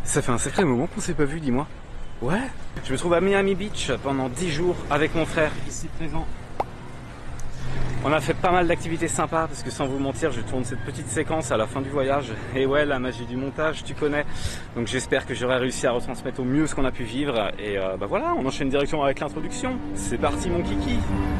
Ça fait un sacré moment qu'on s'est pas vu, dis-moi. Ouais. Je me trouve à Miami Beach pendant 10 jours avec mon frère, ici présent. On a fait pas mal d'activités sympas parce que sans vous mentir, je tourne cette petite séquence à la fin du voyage. Et ouais, la magie du montage, tu connais. Donc j'espère que j'aurai réussi à retransmettre au mieux ce qu'on a pu vivre. Et bah voilà, on enchaîne directement avec l'introduction. C'est parti mon kiki.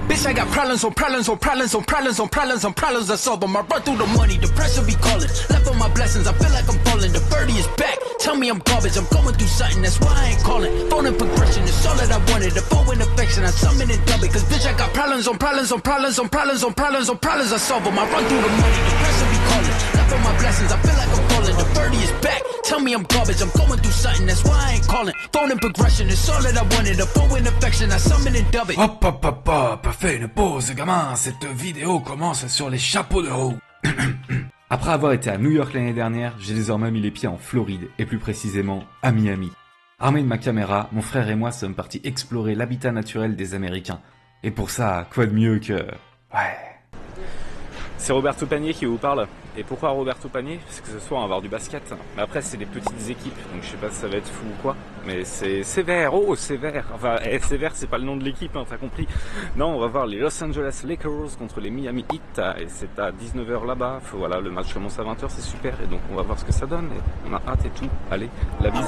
Bitch, I got problems on problems on problems on problems on problems on problems I solve them. I run through the money, the pressure be calling. Left on my blessings, I feel like I'm falling. The birdie is back, tell me I'm garbage. I'm going through something, that's why I ain't calling. Phone and progression is all that I wanted. The phone and affection, I summon and dub it. Cause bitch, I got problems on problems on problems on problems on problems on problems I solve them. I run through the money, the pressure be calling. Left on my blessings, I feel like I'm falling. The birdie is back, tell me I'm garbage. I'm going through something, that's why I ain't calling. Phone and progression is all that I wanted. The phone and affection, I summon and dub it. Hop hop hop hop, fais une pause gamin, cette vidéo commence sur les chapeaux de roue. Après avoir été à New York l'année dernière, j'ai désormais mis les pieds en Floride, et plus précisément à Miami. Armé de ma caméra, mon frère et moi sommes partis explorer l'habitat naturel des Américains. Et pour ça, quoi de mieux que... Ouais... C'est Roberto Panier qui vous parle. Et pourquoi Roberto Panier? Parce que ce soir on va avoir du basket. Mais après c'est des petites équipes, donc je sais pas si ça va être fou ou quoi. Mais c'est sévère, oh sévère. Enfin sévère c'est pas le nom de l'équipe, hein, t'as compris. Non, on va voir les Los Angeles Lakers contre les Miami Heat. Et c'est à 19h là-bas. Voilà, le match commence à 20h, c'est super. Et donc on va voir ce que ça donne. Et on a hâte et tout. Allez, la bise.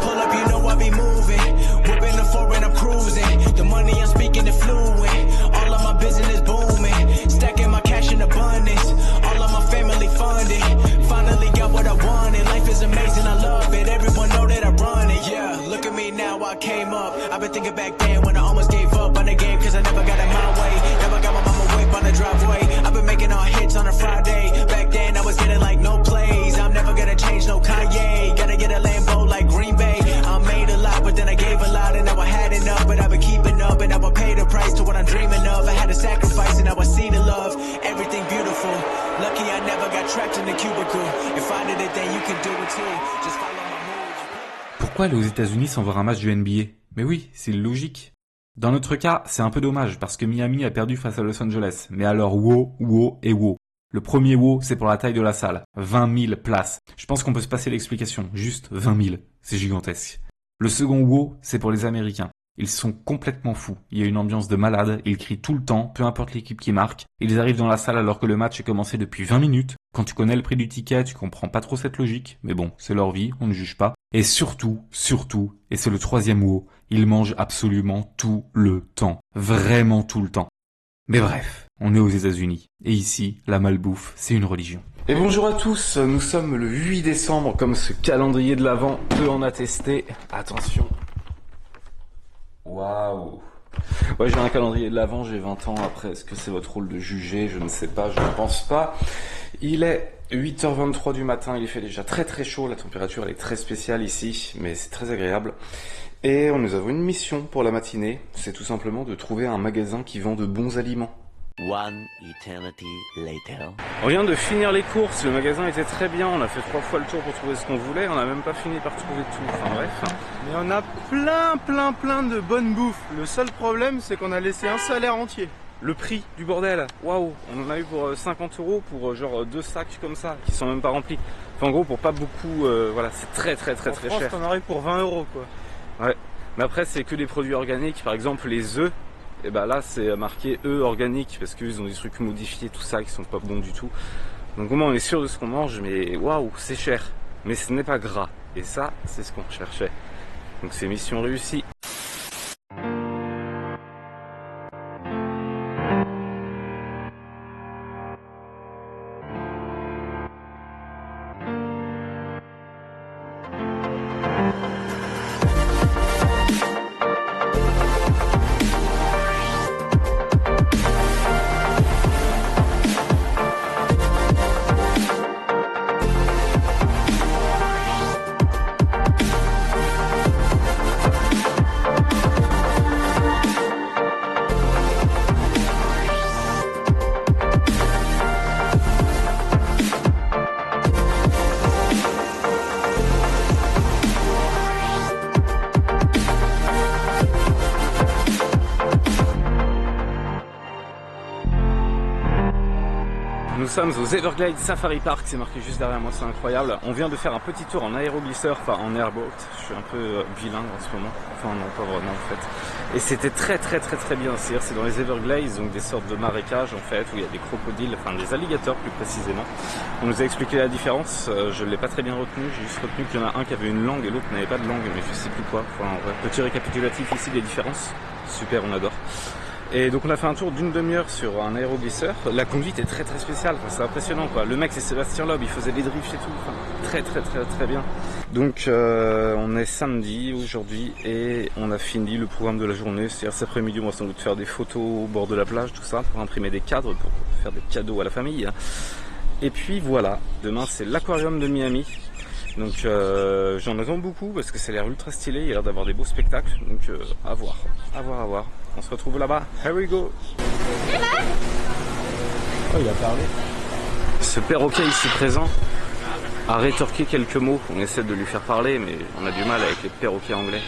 All of my family funded. Finally got what I wanted. Life is amazing, I love it. Everyone know that I run it. Yeah, look at me now, I came up. I've been thinking back then when I almost gave up on the game. Cause I never got it my way. Never got my mama whip on the driveway. I've been making all hits on a Friday. Back then I was getting like no plays. I'm never gonna change, no Kanye. Gotta get a Lambo like Green Bay. I made a lot, but then I gave a lot. And now I had enough, but I've been keeping up. And now I pay the price to what I'm dreaming of. I had to sacrifice and now I see the love. Everything beautiful. Lucky I never got trapped in the cubicle. If I did it, then you can do it too. Just follow my moves. Pourquoi aller aux États-Unis sans voir un match du NBA? Mais oui, c'est logique. Dans notre cas, c'est un peu dommage parce que Miami a perdu face à Los Angeles. Mais alors wow et wow. Le premier wow, c'est pour la taille de la salle. 20 000 places. Je pense qu'on peut se passer l'explication. Juste 20 000. C'est gigantesque. Le second wow, c'est pour les Américains. Ils sont complètement fous. Il y a une ambiance de malade, ils crient tout le temps, peu importe l'équipe qui marque. Ils arrivent dans la salle alors que le match est commencé depuis 20 minutes. Quand tu connais le prix du ticket, tu comprends pas trop cette logique. Mais bon, c'est leur vie, on ne juge pas. Et surtout, et c'est le troisième mot, ils mangent absolument tout le temps. Vraiment tout le temps. Mais bref, on est aux États-Unis. Et ici, la malbouffe, c'est une religion. Et bonjour à tous, nous sommes le 8 décembre, comme ce calendrier de l'Avent peut en attester. Attention. Waouh. Ouais, j'ai un calendrier de l'Avent, j'ai 20 ans. Après, est-ce que c'est votre rôle de juger? Je ne sais pas, je ne pense pas. Il est 8h23 du matin, il fait déjà très très chaud, la température elle est très spéciale ici, mais c'est très agréable. Et nous avons une mission pour la matinée, c'est tout simplement de trouver un magasin qui vend de bons aliments. One eternity later. On vient de finir les courses, le magasin était très bien, on a fait 3 fois le tour pour trouver ce qu'on voulait, on n'a même pas fini par trouver tout, enfin bref. Mais on a plein de bonnes bouffes. Le seul problème c'est qu'on a laissé un salaire entier. Le prix du bordel, waouh, on en a eu pour 50 € pour genre 2 sacs comme ça, qui sont même pas remplis. Enfin en gros pour pas beaucoup, voilà, c'est très cher. On arrive pour 20 € quoi. Ouais, mais après c'est que des produits organiques, par exemple les œufs. Et bah là c'est marqué œufs organiques parce qu'ils ont des trucs modifiés tout ça qui sont pas bons du tout. Donc au moins on est sûr de ce qu'on mange, mais waouh c'est cher. Mais ce n'est pas gras. Et ça c'est ce qu'on cherchait. Donc c'est mission réussie. sommes aux Everglades Safari Park, c'est marqué juste derrière moi, c'est incroyable. On vient de faire un petit tour en aéroglisseur, enfin en airboat. Je suis un peu bilingue en ce moment, enfin non pas vraiment en fait. Et c'était très bien, c'est-à-dire c'est dans les Everglades, donc des sortes de marécages en fait, où il y a des crocodiles, enfin des alligators plus précisément. On nous a expliqué la différence, je ne l'ai pas très bien retenu, j'ai juste retenu qu'il y en a un qui avait une langue et l'autre n'avait pas de langue, mais je sais plus quoi. Enfin, ouais. Petit récapitulatif ici des différences, super, on adore. Et donc on a fait un tour d'une demi-heure sur un aéroglisseur. La conduite est très spéciale, enfin, c'est impressionnant quoi. Le mec c'est Sébastien Loeb, il faisait des drifts et tout, enfin, très bien. Donc on est samedi aujourd'hui et on a fini le programme de la journée. C'est-à-dire cet après-midi on va sans doute faire des photos au bord de la plage, tout ça, pour imprimer des cadres, pour faire des cadeaux à la famille. Et puis voilà, demain c'est l'aquarium de Miami. Donc j'en attends beaucoup parce que ça a l'air ultra stylé, il y a l'air d'avoir des beaux spectacles. Donc à voir. On se retrouve là-bas. Here we go. Oh, il a parlé. Ce perroquet ici présent a rétorqué quelques mots. On essaie de lui faire parler, mais on a du mal avec les perroquets anglais.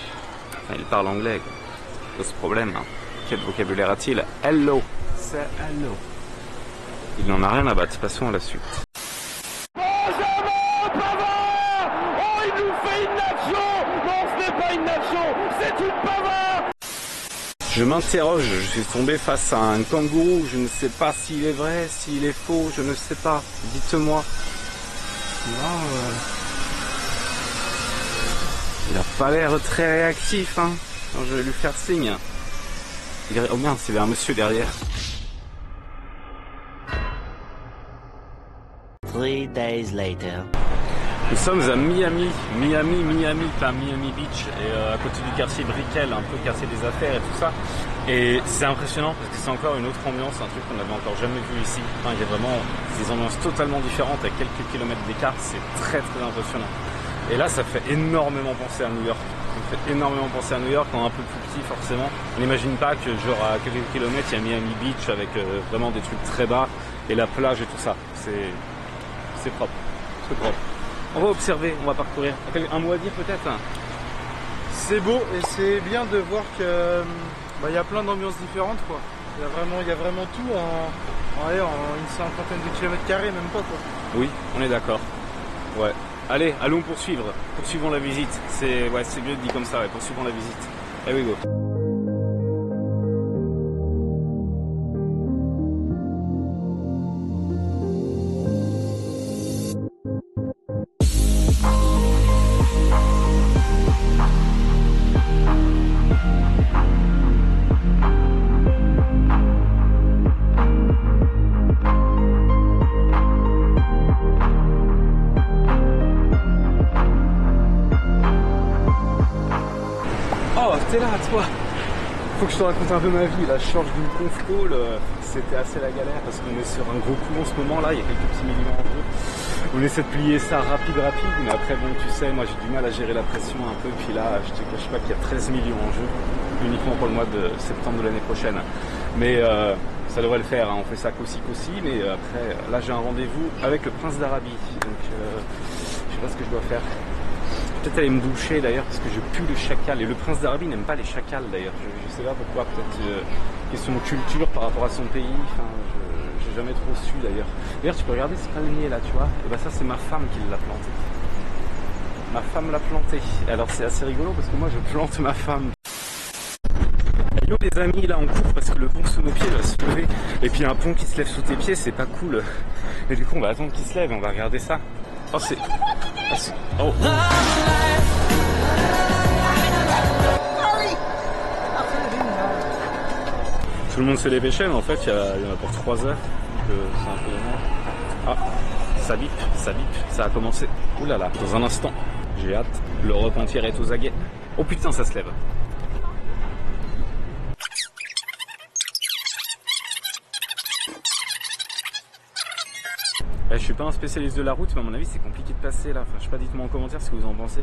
Enfin, il parle anglais, quoi. C'est ce problème. Hein. Quel vocabulaire a-t-il? Hello. C'est hello. Il n'en a rien à battre. Passons à la suite. Je m'interroge, je suis tombé face à un kangourou, je ne sais pas s'il est vrai, s'il est faux, je ne sais pas, dites-moi. Il a pas l'air très réactif, hein. Alors, je vais lui faire signe. Oh merde, c'est un monsieur derrière. 3 days later. Nous sommes à Miami, pas Miami Beach, et à côté du quartier Brickell, un peu quartier des affaires et tout ça. Et c'est impressionnant parce que c'est encore une autre ambiance, un truc qu'on n'avait encore jamais vu ici. Enfin, il y a vraiment des ambiances totalement différentes à quelques kilomètres d'écart, c'est très impressionnant. Et là, ça fait énormément penser à New York. Ça me fait énormément penser à New York, en un peu plus petit forcément. On n'imagine pas que genre à quelques kilomètres, il y a Miami Beach avec vraiment des trucs très bas et la plage et tout ça. C'est propre, c'est propre. On va observer, on va parcourir. Un mot à dire peut-être? C'est beau et c'est bien de voir que y a plein d'ambiances différentes quoi. Il y a vraiment tout en une cinquantaine de kilomètres carrés, même pas quoi. Oui, on est d'accord. Ouais. Allez, allons poursuivons la visite. C'est mieux dit comme ça, ouais. Poursuivons la visite. Here we go. T'es là, toi. Faut que je te raconte un peu ma vie. Là, je change d'une conf call. C'était assez la galère parce qu'on est sur un gros coup en ce moment. Là, il y a quelques petits millions en jeu. On essaie de plier ça rapide. Mais après, bon, tu sais, moi j'ai du mal à gérer la pression un peu. Puis là, je te cache pas qu'il y a 13 millions en jeu. Uniquement pour le mois de septembre de l'année prochaine. Mais ça devrait le faire. Hein. On fait ça qu'aussi. Mais après, là, j'ai un rendez-vous avec le prince d'Arabie. Donc, je sais pas ce que je dois faire. Peut-être aller me doucher d'ailleurs parce que je pue le chacal et le prince d'Arabie n'aime pas les chacals d'ailleurs, je sais pas pourquoi, peut-être question de culture par rapport à son pays, enfin j'ai jamais trop su d'ailleurs. D'ailleurs tu peux regarder ce palmier là tu vois, et bah ça c'est ma femme qui l'a planté. Ma femme l'a planté, alors c'est assez rigolo parce que moi je plante ma femme. Yo les amis, là on court parce que le pont sous nos pieds va se lever et puis un pont qui se lève sous tes pieds c'est pas cool. Et du coup on va attendre qu'il se lève et on va regarder ça. Oh c'est... Oh. Tout le monde s'est dépêché mais en fait il y en a pour 3 heures. Donc c'est un peu dommage. Ah, ça bip, ça a commencé. Ouh là là, dans un instant. J'ai hâte, le repentir est aux aguets. Oh putain ça se lève. Je suis pas un spécialiste de la route, mais à mon avis c'est compliqué de passer là. Enfin, je sais pas, dites-moi en commentaire ce que vous en pensez.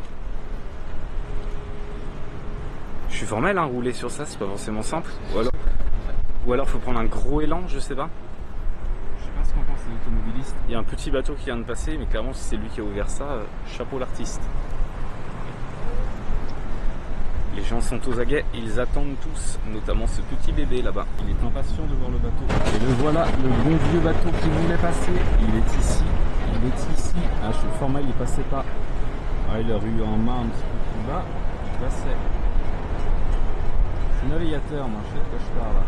Je suis formel, hein, rouler sur ça, c'est pas forcément simple. Ou alors faut prendre un gros élan, je sais pas. Je sais pas ce qu'en pense les automobilistes. Il y a un petit bateau qui vient de passer, mais clairement si c'est lui qui a ouvert ça, chapeau l'artiste. Les gens sont aux aguets, ils attendent tous, notamment ce petit bébé là-bas. Il est impatient de voir le bateau. Et le voilà, le bon vieux bateau qui voulait passer. Il est ici, il est ici. Ah, je suis format, il passait pas. Ah, il a eu en main un petit peu plus bas, il passait. Je suis navigateur, moi, je sais de quoi je parle là.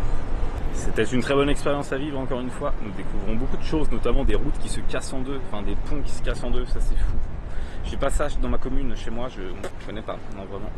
C'était une très bonne expérience à vivre, encore une fois. Nous découvrons beaucoup de choses, notamment des routes qui se cassent en deux, enfin des ponts qui se cassent en deux, ça c'est fou. J'ai pas ça dans ma commune, chez moi, je connais pas, non vraiment.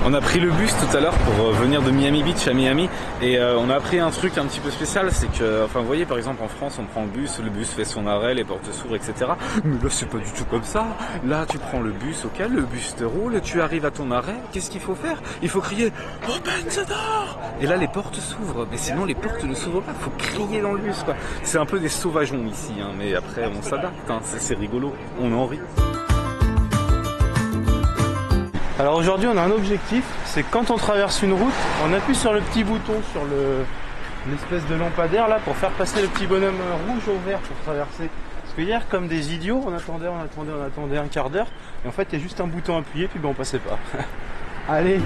On a pris le bus tout à l'heure pour venir de Miami Beach à Miami et on a appris un truc un petit peu spécial, c'est que, enfin vous voyez par exemple en France on prend le bus fait son arrêt, les portes s'ouvrent etc. Mais là c'est pas du tout comme ça, là tu prends le bus, ok, le bus te roule, tu arrives à ton arrêt, qu'est-ce qu'il faut faire? Il faut crier « Open the door !» Et là les portes s'ouvrent, mais sinon les portes ne s'ouvrent pas, il faut crier dans le bus quoi. C'est un peu des sauvageons ici, hein, mais après on s'adapte, hein, c'est rigolo, on en rit. Alors aujourd'hui on a un objectif, c'est quand on traverse une route, on appuie sur le petit bouton sur l'espèce de lampadaire là pour faire passer le petit bonhomme rouge au vert pour traverser. Parce que hier comme des idiots on attendait un quart d'heure et en fait il y a juste un bouton appuyé puis ben on passait pas. Allez.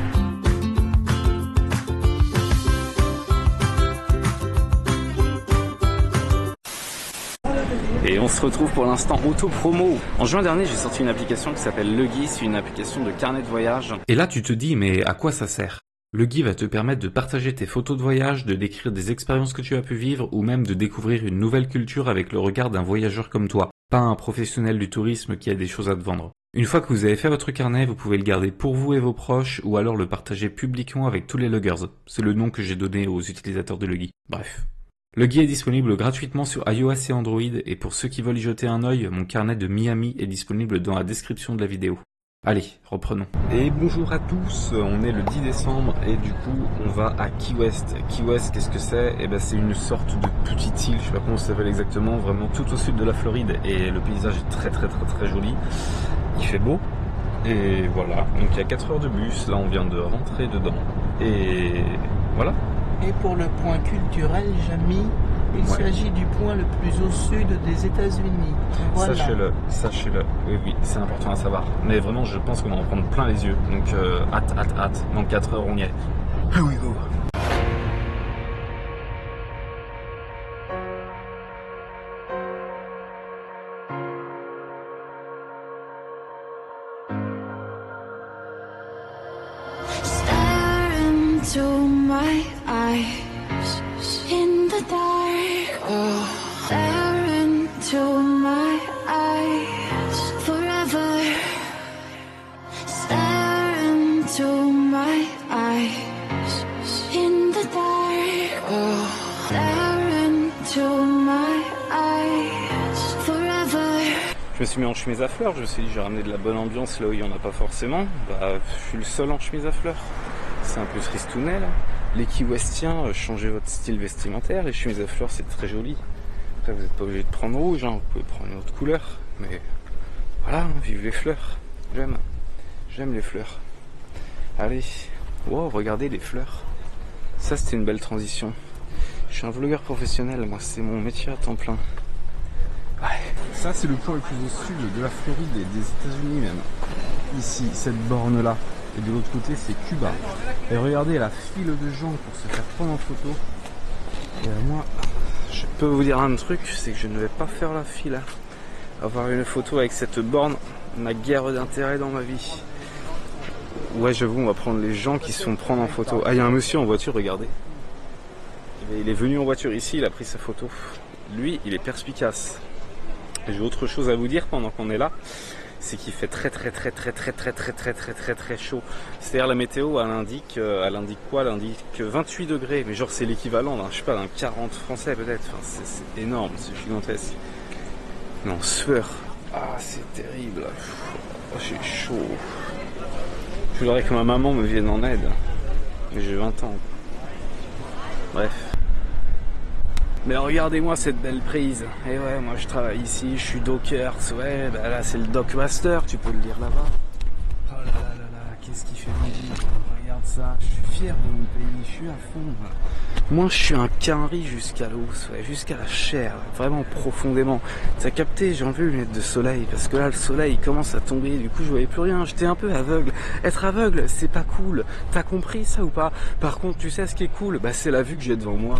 Et on se retrouve pour l'instant auto-promo. En juin dernier, j'ai sorti une application qui s'appelle Legui, c'est une application de carnet de voyage. Et là, tu te dis, mais à quoi ça sert? Legui va te permettre de partager tes photos de voyage, de décrire des expériences que tu as pu vivre ou même de découvrir une nouvelle culture avec le regard d'un voyageur comme toi, pas un professionnel du tourisme qui a des choses à te vendre. Une fois que vous avez fait votre carnet, vous pouvez le garder pour vous et vos proches ou alors le partager publiquement avec tous les loggers. C'est le nom que j'ai donné aux utilisateurs de Legui. Bref. Legui est disponible gratuitement sur iOS et Android et pour ceux qui veulent y jeter un œil, mon carnet de Miami est disponible dans la description de la vidéo. Allez, reprenons. Et bonjour à tous, on est le 10 décembre et du coup on va à Key West. Key West, qu'est-ce que c'est? Eh ben c'est une sorte de petite île, je sais pas comment ça s'appelle exactement, vraiment tout au sud de la Floride et le paysage est très joli. Il fait beau et voilà, donc il y a 4 heures de bus, là on vient de rentrer dedans et voilà. Et pour le point culturel, Jamy, il s'agit du point le plus au sud des États-Unis. Voilà. Sachez-le. Oui, c'est important à savoir. Mais vraiment, je pense qu'on va en prendre plein les yeux. Donc, hâte. Dans 4 heures, on y est. Here we go. To my eyes in the dark, stare into my eyes forever. Stare into my eyes in the dark, stare into my eyes forever. Je me suis mis en chemise à fleurs, je me suis dit j'ai ramené de la bonne ambiance là où il n'y en a pas forcément. Bah, je suis le seul en chemise à fleurs. C'est un peu tristounet là. Les Key Westiens, changez votre style vestimentaire. Les chemises à fleurs, c'est très joli. Après, vous n'êtes pas obligé de prendre rouge, hein. Vous pouvez prendre une autre couleur. Mais voilà, vive les fleurs. J'aime les fleurs. Allez, wow, regardez les fleurs. Ça, c'était une belle transition. Je suis un vlogueur professionnel, moi, c'est mon métier à temps plein. Ouais. Ça, c'est le point le plus au sud de la Floride et des États-Unis même. Ici, cette borne-là. et de l'autre côté c'est Cuba. Et regardez la file de gens pour se faire prendre en photo. Et moi, je peux vous dire un truc, c'est que je ne vais pas faire la file. Avoir une photo avec cette borne, ma guerre d'intérêt dans ma vie. Ouais, j'avoue, on va prendre les gens qui se font prendre en photo. Ah, il y a un monsieur en voiture, regardez. Il est venu en voiture ici, il a pris sa photo. Lui, il est perspicace. J'ai autre chose à vous dire pendant qu'on est là, c'est qu'il fait très chaud. C'est-à-dire la météo, elle indique quoi? Elle indique 28 degrés, mais genre c'est l'équivalent d'un, je sais pas, d'un 40 français peut-être. Enfin, c'est énorme, c'est gigantesque. Mais en sueur. Ah, c'est terrible. Oh, j'ai chaud. Je voudrais que ma maman me vienne en aide. Mais j'ai 20 ans. Bref. Mais regardez-moi cette belle prise. Et ouais, moi je travaille ici, je suis docker. Ouais, bah là c'est le Dockmaster, tu peux le lire là-bas. Oh là là là là, qu'est-ce qui fait mon vie? Regarde ça, je suis fier de mon pays, je suis à fond. Moi je suis un canari jusqu'à l'os, ouais, jusqu'à la chair, vraiment profondément. T'as capté, j'ai enlevé les lunettes de soleil, parce que là le soleil commence à tomber, du coup je voyais plus rien, j'étais un peu aveugle. Être aveugle, c'est pas cool. T'as compris ça ou pas? Par contre, tu sais ce qui est cool? Bah c'est la vue que j'ai devant moi.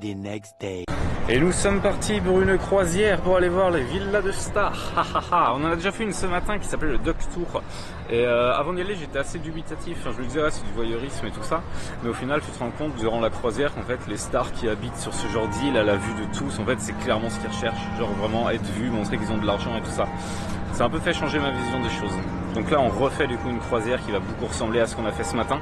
The next day. Et nous sommes partis pour une croisière pour aller voir les villas de stars. On en a déjà fait une ce matin qui s'appelait le Duck Tour. Et avant d'y aller, j'étais assez dubitatif. Enfin, je me disais, c'est du voyeurisme et tout ça. Mais au final, tu te rends compte durant la croisière qu'en fait, les stars qui habitent sur ce genre d'île, à la vue de tous, en fait, c'est clairement ce qu'ils recherchent. Genre vraiment être vus, montrer qu'ils ont de l'argent et tout ça. Ça a un peu fait changer ma vision des choses. Donc là, on refait du coup une croisière qui va beaucoup ressembler à ce qu'on a fait ce matin.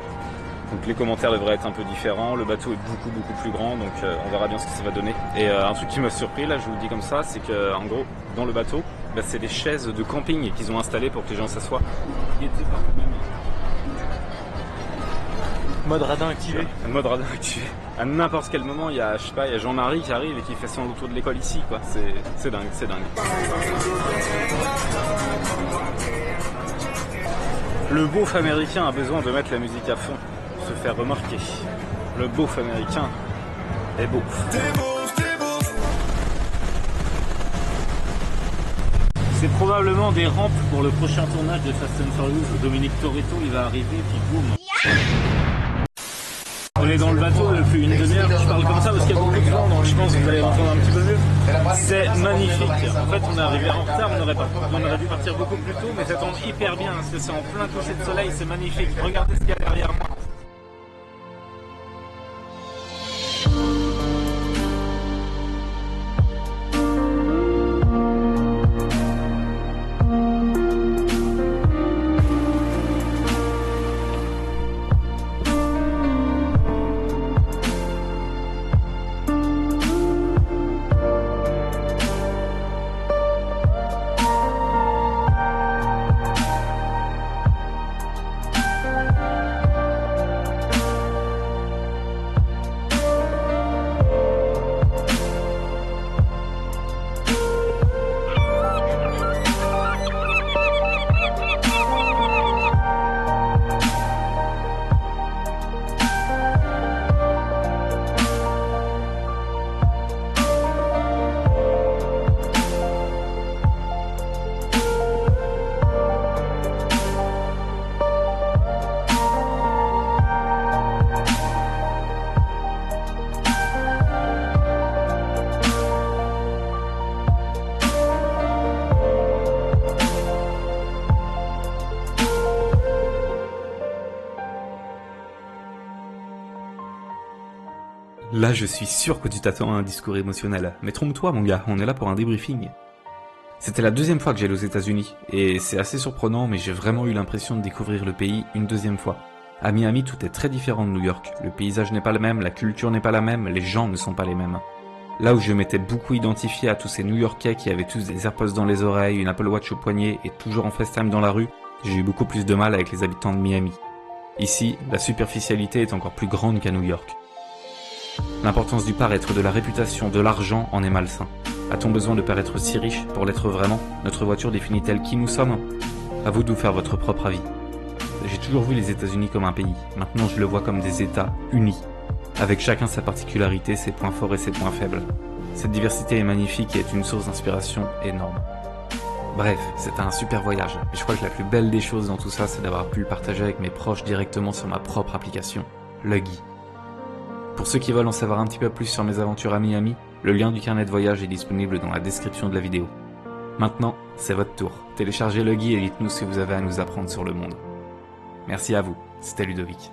Donc les commentaires devraient être un peu différents, le bateau est beaucoup plus grand, donc on verra bien ce que ça va donner. Et un truc qui m'a surpris, là je vous le dis comme ça, c'est que en gros, dans le bateau, bah, c'est des chaises de camping qu'ils ont installées pour que les gens s'assoient. Mode radin activé. Mode radin activé. À n'importe quel moment, il y a, je sais pas, il y a Jean-Marie qui arrive et qui fait son autour de l'école ici, quoi. C'est dingue, c'est dingue. Le beauf américain a besoin de mettre la musique à fond pour se faire remarquer. Le beauf américain est beau. C'est probablement des rampes pour le prochain tournage de Fast and Furious. Dominique Toretto, il va arriver, puis boum. On est dans le bateau depuis une demi-heure, je parle comme ça parce qu'il y a beaucoup de vent, donc je pense que vous allez m'entendre un petit peu mieux. C'est magnifique. En fait, on est arrivé en retard, on aurait dû partir beaucoup plus tôt, mais ça tombe hyper bien parce que c'est en plein coucher de soleil, c'est magnifique. Regardez ce qu'il y a derrière moi. Là, je suis sûr que tu t'attends à un discours émotionnel. Mais trompe-toi, mon gars, on est là pour un débriefing. C'était la deuxième fois que j'allais aux États-Unis, et c'est assez surprenant, mais j'ai vraiment eu l'impression de découvrir le pays une deuxième fois. À Miami, tout est très différent de New York. Le paysage n'est pas le même, la culture n'est pas la même, les gens ne sont pas les mêmes. Là où je m'étais beaucoup identifié à tous ces New-Yorkais qui avaient tous des AirPods dans les oreilles, une Apple Watch au poignet et toujours en FaceTime dans la rue, j'ai eu beaucoup plus de mal avec les habitants de Miami. Ici, la superficialité est encore plus grande qu'à New York. L'importance du paraître, de la réputation, de l'argent en est malsain. A-t-on besoin de paraître si riche pour l'être vraiment? Notre voiture définit-elle qui nous sommes? À vous de vous faire votre propre avis. J'ai toujours vu les États-Unis comme un pays. Maintenant, je le vois comme des États unis, avec chacun sa particularité, ses points forts et ses points faibles. Cette diversité est magnifique et est une source d'inspiration énorme. Bref, c'était un super voyage. Et je crois que la plus belle des choses dans tout ça, c'est d'avoir pu le partager avec mes proches directement sur ma propre application, Luggy. Pour ceux qui veulent en savoir un petit peu plus sur mes aventures à Miami, le lien du carnet de voyage est disponible dans la description de la vidéo. Maintenant, c'est votre tour. Téléchargez Luggy et dites-nous ce que vous avez à nous apprendre sur le monde. Merci à vous, c'était Ludovic.